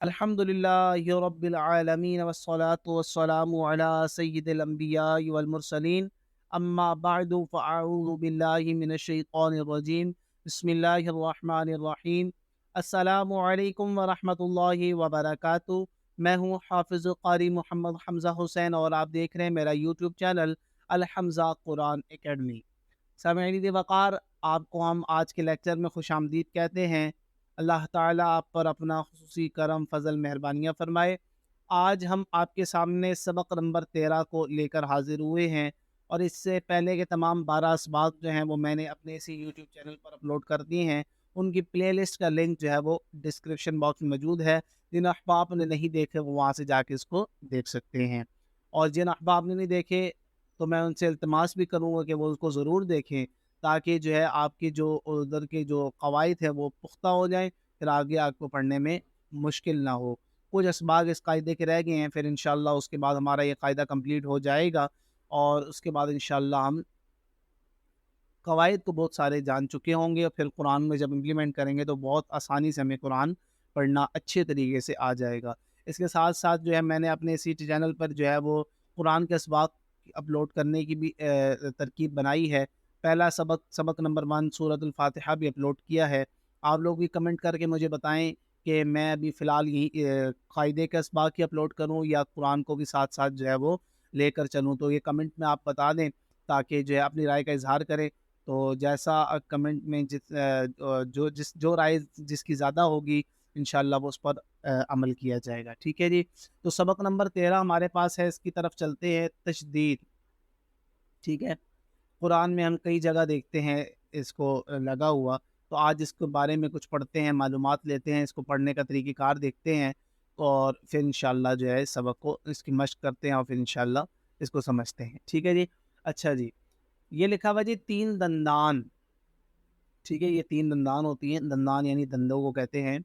الحمدللہ رب العالمین والصلاة والسلام علی سید الانبیاء والمرسلین اما بعد فاعوذ باللہ من الشیطان الرجیم بسم اللہ الرحمن الرحیم السلام علیکم ورحمۃ اللہ وبرکاتہ۔ میں ہوں حافظ قاری محمد حمزہ حسین اور آپ دیکھ رہے ہیں میرا یوٹیوب چینل الحمزہ قرآن اکیڈمی۔ سامعین وقار، آپ کو ہم آج کے لیکچر میں خوش آمدید کہتے ہیں۔ اللہ تعالیٰ آپ پر اپنا خصوصی کرم فضل مہربانیاں فرمائے۔ آج ہم آپ کے سامنے سبق نمبر 13 کو لے کر حاضر ہوئے ہیں، اور اس سے پہلے کے تمام 12 اسباق جو ہیں وہ میں نے اپنے اسی یوٹیوب چینل پر اپلوڈ کر دیے ہیں۔ ان کی پلے لسٹ کا لنک جو ہے وہ ڈسکرپشن باکس میں موجود ہے۔ جن احباب نے نہیں دیکھے وہ وہاں سے جا کے اس کو دیکھ سکتے ہیں، اور جن احباب نے نہیں دیکھے تو میں ان سے التماس بھی کروں گا کہ وہ اس کو ضرور دیکھیں، تاکہ جو ہے آپ کی جو ادھر کے جو قواعد ہیں وہ پختہ ہو جائیں، پھر آگے آپ کو پڑھنے میں مشکل نہ ہو۔ کچھ اسباق اس قاعدے کے رہ گئے ہیں، پھر انشاءاللہ اس کے بعد ہمارا یہ قاعدہ کمپلیٹ ہو جائے گا، اور اس کے بعد انشاءاللہ ہم قواعد کو بہت سارے جان چکے ہوں گے، اور پھر قرآن میں جب امپلیمنٹ کریں گے تو بہت آسانی سے ہمیں قرآن پڑھنا اچھے طریقے سے آ جائے گا۔ اس کے ساتھ ساتھ جو ہے میں نے اپنے اسی چینل پر جو ہے وہ قرآن کے اسباق اپلوڈ کرنے کی بھی ترکیب بنائی ہے۔ پہلا سبق نمبر 1 سورۃ الفاتحہ بھی اپلوڈ کیا ہے۔ آپ لوگ بھی کمنٹ کر کے مجھے بتائیں کہ میں ابھی فی الحال یہی قاعدے کے اسباق ہی اپلوڈ کروں یا قرآن کو بھی ساتھ ساتھ جو ہے وہ لے کر چلوں، تو یہ کمنٹ میں آپ بتا دیں تاکہ جو ہے اپنی رائے کا اظہار کریں۔ تو جیسا کمنٹ میں جو رائے جس کی زیادہ ہوگی انشاءاللہ وہ اس پر عمل کیا جائے گا، ٹھیک ہے جی۔ تو سبق نمبر 13 ہمارے پاس ہے، اس کی طرف چلتے ہیں۔ تشدید، ٹھیک ہے۔ قرآن میں ہم کئی جگہ دیکھتے ہیں اس کو لگا ہوا، تو آج اس کے بارے میں کچھ پڑھتے ہیں، معلومات لیتے ہیں، اس کو پڑھنے کا طریقہ کار دیکھتے ہیں، اور پھر انشاءاللہ جو ہے سبق کو اس کی مشق کرتے ہیں، اور پھر انشاءاللہ اس کو سمجھتے ہیں، ٹھیک ہے جی۔ اچھا جی، یہ لکھا ہوا جی 3 دندان، ٹھیک ہے، یہ 3 دندان ہوتی ہیں، دندان یعنی دندوں کو کہتے ہیں،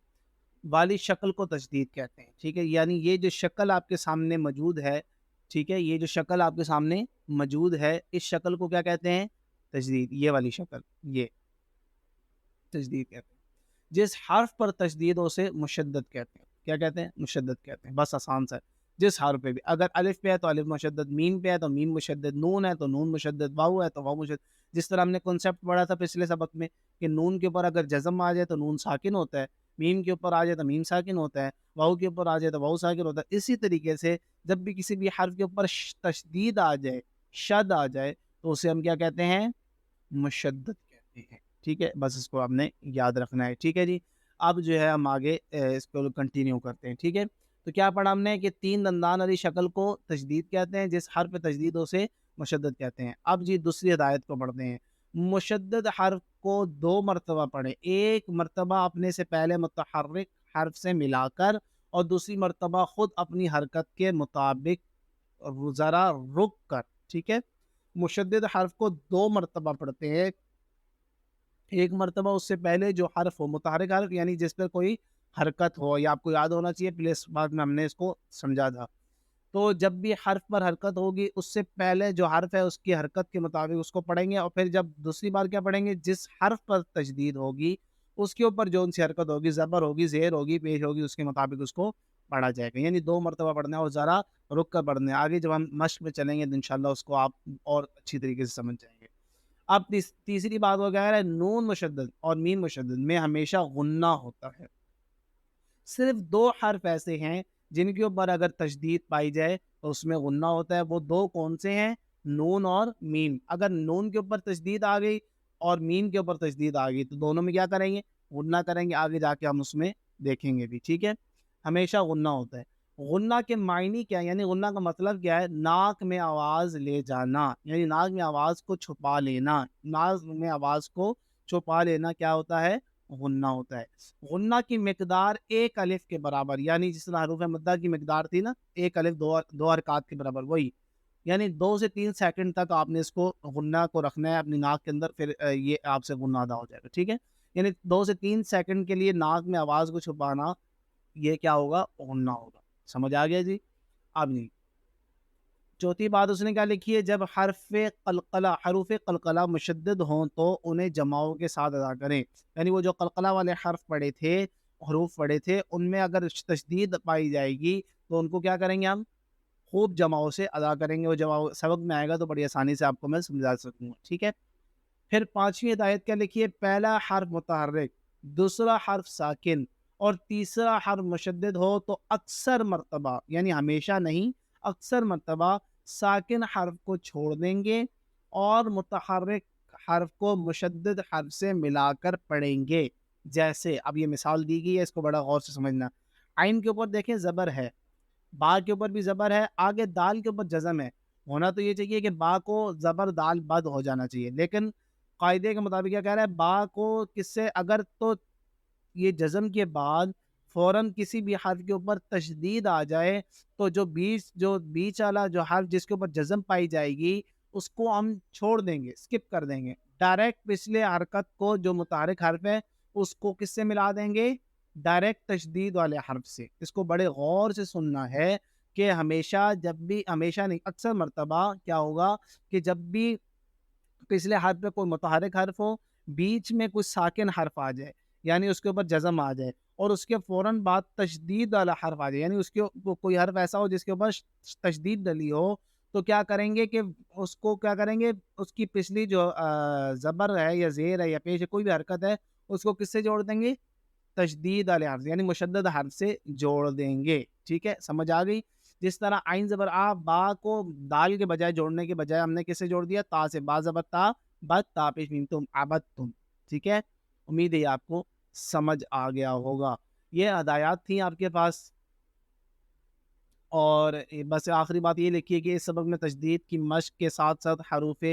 والی شکل کو تشدید کہتے ہیں، ٹھیک ہے۔ یعنی یہ جو شکل آپ کے سامنے موجود ہے، ٹھیک ہے، یہ جو شکل آپ کے سامنے موجود ہے، اس شکل کو کیا کہتے ہیں؟ تشدید۔ یہ والی شکل، یہ تشدید کہتے ہیں۔ جس حرف پر تشدید ہو اسے مشدد کہتے ہیں۔ کیا کہتے ہیں؟ مشدد کہتے ہیں، بس آسان سا ہے۔ جس حرف پہ بھی، اگر الف پہ ہے تو الف مشدد، میم پہ ہے تو میم مشدد، نون ہے تو نون مشدد، واو ہے تو واو مشدد۔ جس طرح ہم نے کنسیپٹ پڑھا تھا پچھلے سبق میں کہ نون کے اوپر اگر جزم آ جائے تو نون ساکن ہوتا ہے، میم کے اوپر آ جائے تو میم ساکن ہوتا ہے، واو کے اوپر آ جائے تو واو ساکن ہوتا ہے۔ اسی طریقے سے جب بھی کسی بھی حرف کے اوپر تشدید آ جائے، شد آ جائے، تو اسے ہم کیا کہتے ہیں؟ مشدد کہتے ہیں، ٹھیک ہے۔ بس اس کو آپ نے یاد رکھنا ہے، ٹھیک ہے جی۔ اب جو ہے ہم آگے اس کو کنٹینیو کرتے ہیں، ٹھیک ہے۔ تو کیا پڑھا ہم نے کہ 3 دندان والی شکل کو تشدید کہتے ہیں، جس حرف پہ تشدید ہو اسے مشدد کہتے ہیں۔ اب جی دوسری ہدایت کو پڑھتے ہیں۔ مشدد حرف کو 2 مرتبہ پڑھیں، ایک مرتبہ اپنے سے پہلے متحرک حرف سے ملا کر، اور دوسری مرتبہ خود اپنی حرکت کے مطابق ذرا رک کر، ٹھیک ہے۔ مشدد حرف کو 2 مرتبہ پڑھتے ہیں، ایک مرتبہ اس سے پہلے جو حرف ہو، متحرک حرف یعنی جس پر کوئی حرکت ہو، یا آپ کو یاد ہونا چاہیے پلیس بعد میں ہم نے اس کو سمجھا تھا۔ تو جب بھی حرف پر حرکت ہوگی اس سے پہلے جو حرف ہے اس کی حرکت کے مطابق اس کو پڑھیں گے، اور پھر جب دوسری بار کیا پڑھیں گے؟ جس حرف پر تشدید ہوگی اس کے اوپر جو ان سی حرکت ہوگی، زبر ہوگی، زیر ہوگی، پیش ہوگی، اس کے مطابق اس کو پڑھا جائے گا۔ یعنی 2 مرتبہ پڑھنا ہے اور ذرا رک کر پڑھنا ہے۔ آگے جب ہم مشق میں چلیں گے تو انشاءاللہ اس کو آپ اور اچھی طریقے سے سمجھ جائیں گے۔ اب تیسری بات ہو گیا ہے، نون مشدد اور میم مشدد میں ہمیشہ غنہ ہوتا ہے۔ صرف 2 حرف ایسے ہیں جن کے اوپر اگر تشدید پائی جائے تو اس میں غنہ ہوتا ہے۔ وہ 2 کون سے ہیں؟ نون اور میم۔ اگر نون کے اوپر تشدید آ گئی اور میم کے اوپر تشدید آ گئی تو دونوں میں کیا کریں گے؟ غنہ کریں گے۔ آگے جا کے ہم اس میں دیکھیں گے بھی، ٹھیک ہے۔ ہمیشہ غنہ ہوتا ہے۔ غنہ کے معنی کیا ہے؟ یعنی غنہ کا مطلب کیا ہے؟ ناک میں آواز لے جانا، یعنی ناک میں آواز کو چھپا لینا۔ ناک میں آواز کو چھپا لینا کیا ہوتا ہے؟ غنہ ہوتا ہے۔ غنہ کی مقدار 1 الف کے برابر، یعنی جس طرح حروف مدہ کی مقدار تھی نا، 1 الف 2 حرکات کے برابر، وہی یعنی 2 سے 3 سیکنڈ تک آپ نے اس کو غنہ کو رکھنا ہے اپنی ناک کے اندر، پھر یہ آپ سے غنہ ادا ہو جائے گا، ٹھیک ہے۔ یعنی 2 سے 3 سیکنڈ کے لیے ناک میں آواز کو چھپانا، یہ کیا ہوگا؟ غنہ ہوگا۔ سمجھ آ گیا جی؟ اب نہیں، چوتھی بات اس نے کیا لکھی ہے؟ جب حروف قلقلہ مشدد ہوں تو انہیں جماؤں کے ساتھ ادا کریں۔ یعنی وہ جو قلقلہ والے حرف پڑے تھے حروف پڑھے تھے ان میں اگر تشدید پائی جائے گی تو ان کو کیا کریں گے ہم خوب جماؤں سے ادا کریں گے. وہ جماؤ سبق میں آئے گا تو بڑی آسانی سے آپ کو میں سمجھا سکوں گا. ٹھیک ہے. پھر 5ویں ہدایت کیا لکھیے؟ پہلا حرف متحرک، دوسرا حرف ساکن اور تیسرا حرف مشدد ہو تو اکثر مرتبہ، یعنی ہمیشہ نہیں، اکثر مرتبہ ساکن حرف کو چھوڑ دیں گے اور متحرک حرف کو مشدد حرف سے ملا کر پڑھیں گے. جیسے اب یہ مثال دی گئی ہے، اس کو بڑا غور سے سمجھنا. عین کے اوپر دیکھیں زبر ہے، با کے اوپر بھی زبر ہے، آگے دال کے اوپر جزم ہے. ہونا تو یہ چاہیے کہ با کو زبر دال بد ہو جانا چاہیے، لیکن قاعدے کے مطابق کیا کہہ رہا ہے؟ با کو کس سے اگر تو یہ جزم کے بعد فوراً کسی بھی حرف کے اوپر تشدید آ جائے تو جو بیچ والا جو حرف جس کے اوپر جزم پائی جائے گی اس کو ہم چھوڑ دیں گے، اسکپ کر دیں گے. ڈائریکٹ پچھلے حرکت کو جو متحرک حرف ہے اس کو کس سے ملا دیں گے؟ ڈائریکٹ تشدید والے حرف سے. اس کو بڑے غور سے سننا ہے کہ ہمیشہ جب بھی، ہمیشہ نہیں، اکثر مرتبہ کیا ہوگا کہ جب بھی پچھلے حرف پہ کوئی متحرک حرف ہو، بیچ میں کوئی ساکن حرف آ جائے، یعنی اس کے اوپر جزم آ جائے، اور اس کے فوراً بعد تشدید والا حرف آ جائے، یعنی اس کے کوئی حرف ایسا ہو جس کے اوپر تشدید ڈلی ہو، تو کیا کریں گے کہ اس کو کیا کریں گے؟ اس کی پچھلی جو زبر ہے یا زیر ہے یا پیش ہے، کوئی بھی حرکت ہے، اس کو کس سے جوڑ دیں گے؟ تشدید والے حرف یعنی مشدد حرف سے جوڑ دیں گے. ٹھیک ہے، سمجھ آ گئی؟ جس طرح عین زبر آ، با کو دال کے بجائے جوڑنے کے بجائے ہم نے کس سے جوڑ دیا؟ تا سے. با زبر تا، بد تا پیش میم تم، عبد تم. ٹھیک ہے، امید ہے آپ کو سمجھ آ گیا ہوگا. یہ ہدایات تھیں آپ کے پاس. اور بس آخری بات یہ لکھیے کہ اس سبق میں تجدید کی مشق کے ساتھ ساتھ حروف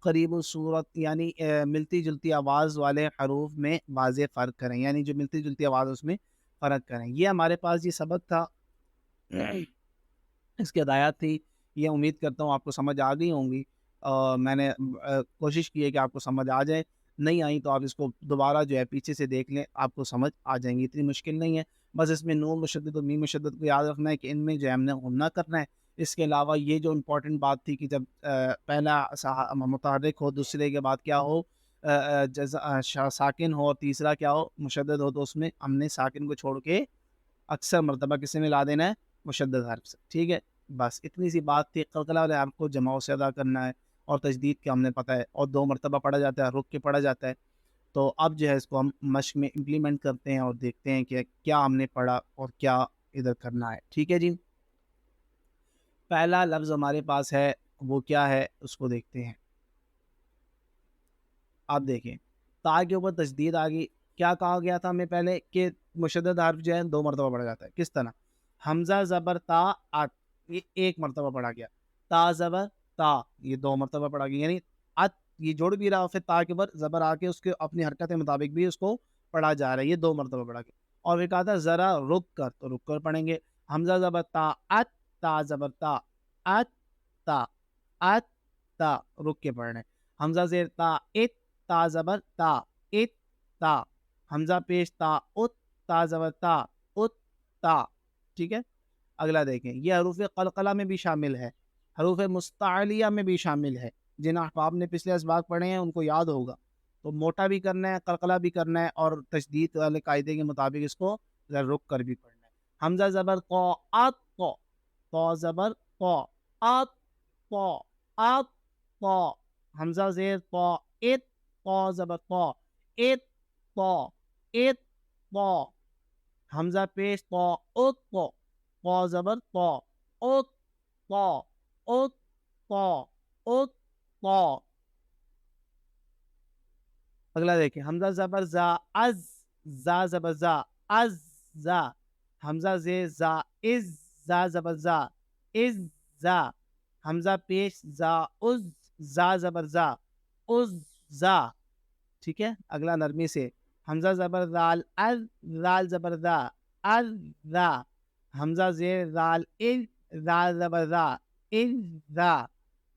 قریب الصورت یعنی ملتی جلتی آواز والے حروف میں واضح فرق کریں، یعنی جو ملتی جلتی آواز اس میں فرق کریں. یہ ہمارے پاس یہ سبق تھا، اس کی ہدایات تھی. یہ امید کرتا ہوں آپ کو سمجھ آ گئی ہوں گی. میں نے کوشش کی ہے کہ آپ کو سمجھ آ جائے. نہیں آئی تو آپ اس کو دوبارہ جو ہے پیچھے سے دیکھ لیں، آپ کو سمجھ آ جائیں گی. اتنی مشکل نہیں ہے. بس اس میں نون مشدد اور میم مشدد کو یاد رکھنا ہے کہ ان میں جو ہے ہم نے غنہ کرنا ہے. اس کے علاوہ یہ جو امپورٹنٹ بات تھی کہ جب پہلا متحرک ہو، دوسرے کے بعد کیا ہو؟ ساکن ہو، اور تیسرا کیا ہو؟ مشدد ہو، تو اس میں ہم نے ساکن کو چھوڑ کے اکثر مرتبہ کسی میں لا دینا ہے؟ مشدد حرف سے. ٹھیک ہے، بس اتنی سی بات تھی. قلقلہ والے حرف کو جماؤ سے ادا کرنا ہے، اور تجدید کے ہم نے پتہ ہے، اور 2 مرتبہ پڑھا جاتا ہے، رک کے پڑھا جاتا ہے. تو اب جو ہے اس کو ہم مشق میں امپلیمنٹ کرتے ہیں اور دیکھتے ہیں کہ کیا ہم نے پڑھا اور کیا ادھر کرنا ہے. ٹھیک ہے جی، پہلا لفظ ہمارے پاس ہے، وہ کیا ہے اس کو دیکھتے ہیں. آپ دیکھیں، تا کے اوپر تشدید آ گئی. کیا کہا گیا تھا ہمیں پہلے کہ مشدد حرف جو ہے 2 مرتبہ پڑھا جاتا ہے. کس طرح؟ حمزہ زبر تا، ات، یہ 1 مرتبہ پڑھا گیا. تا زبر تا، یہ 2 مرتبہ پڑھا گیا. یعنی ات یہ جوڑ بھی رہا، پھر تا کے اوپر زبر آ کے اس کے اپنی حرکت کے مطابق بھی اس کو پڑھا جا رہا ہے. یہ 2 مرتبہ پڑھا گیا. اور پھر کہا تھا ذرا رک کر، تو رک کر پڑھیں گے. حمزہ زبر تا، ات، تا زبر تا، ات، تا، ات، تا، رک کے پڑھنا ہے. حمزہ زیر تا، ات، تا زبر تا، ات، تا. حمزہ پیش تا، ات، تا زبر تا، ات، تا. ٹھیک ہے، اگلا دیکھیں. یہ حروف قلقلہ میں بھی شامل ہے، حروف مستعلیہ میں بھی شامل ہے. جن احباب نے پچھلے اسباق پڑھے ہیں ان کو یاد ہوگا. تو موٹا بھی کرنا ہے، قلقلہ بھی کرنا ہے، اور تشدید والے قاعدے کے مطابق اس کو رک کر بھی پڑھنا ہے. حمزہ زبر قو، آت قو، قو زبر قو، آت قو، آت قو. حمزہ زیر قو، ات، قو زبر قو، ات قو، ات قو. حمزہ پیش قو، ات قو، قو زبر قو، ات قو، ات قو، ات قو. اگلا دیکھیں. حمزہ زبر زا، از، زا زبر زا، از، زا. حمزہ زیر زا، از، زا زبر زا، از، زا. حمزہ پیش زا، از، زا زبر زا، از، زا. ٹھیک ہے، اگلا نرمی سے. حمزہ زبر زال، از، زال زبر زا، از، زا. حمزہ زیر زال، از، زال زبر زا، از، زا.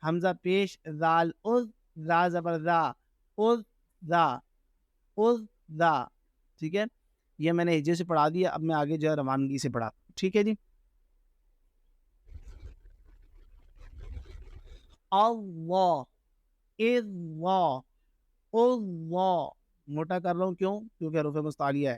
حمزہ پیش زال، از، زا زبر زا، از، زا، از، زا. ٹھیک ہے، یہ میں نے ہجے سے پڑھا دیا. اب میں آگے جو ہے روانگی سے پڑھا. ٹھیک ہے جی. اللہ، اللہ، اللہ. موٹا کر رہا ہوں کیوں؟ کیونکہ حروف مستعلیہ ہے.